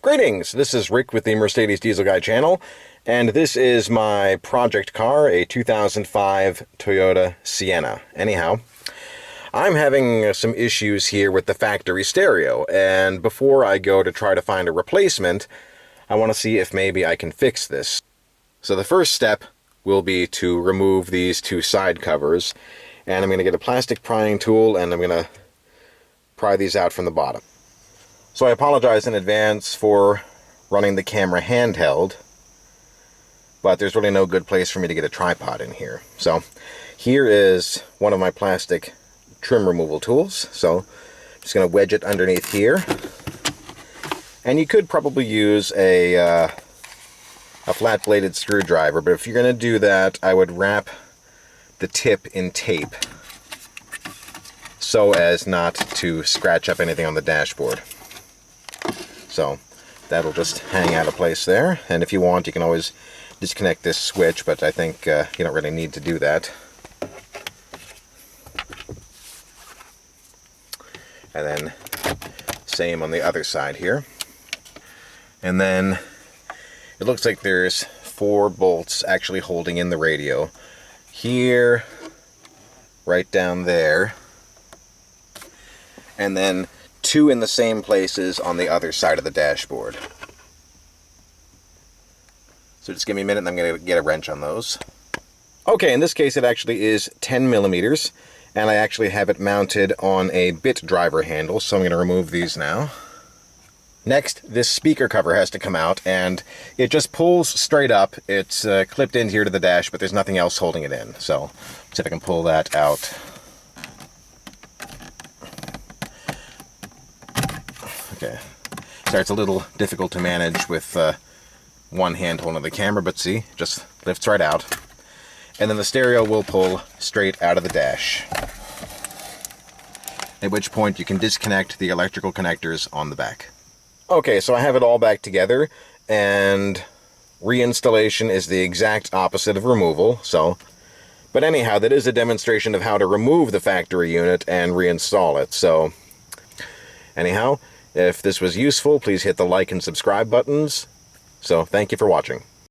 Greetings, this is Rick with the Mercedes Diesel Guy channel, and this is my project car, a 2005 Toyota Sienna. Anyhow, I'm having some issues here with the factory stereo, and before I go to try to find a replacement, I want to see if maybe I can fix this. So the first step will be to remove these two side covers, and I'm going to get a plastic prying tool and I'm going to pry these out from the bottom. So I apologize in advance for running the camera handheld, but there's really no good place for me to get a tripod in here. So here is one of my plastic trim removal tools. So I'm just going to wedge it underneath here. And you could probably use a flat-bladed screwdriver, but if you're going to do that, I would wrap the tip in tape so as not to scratch up anything on the dashboard. So that'll just hang out of place there, and if you want you can always disconnect this switch, but I think you don't really need to do that. And then same on the other side here. And then it looks like there's 4 bolts actually holding in the radio. Here, right down there, and then 2 in the same places on the other side of the dashboard. So just give me a minute and I'm going to get a wrench on those. Okay, in this case it actually is 10 millimeters, and I actually have it mounted on a bit driver handle, so I'm going to remove these now. Next, this speaker cover has to come out, and it just pulls straight up. It's clipped in here to the dash, but there's nothing else holding it in. So let's see if I can pull that out. Okay, so it's a little difficult to manage with one hand holding the camera, but see, it just lifts right out. And then the stereo will pull straight out of the dash, at which point you can disconnect the electrical connectors on the back. Okay, so I have it all back together, and reinstallation is the exact opposite of removal, so... But anyhow, that is a demonstration of how to remove the factory unit and reinstall it, so... Anyhow, if this was useful, please hit the like and subscribe buttons. So, thank you for watching.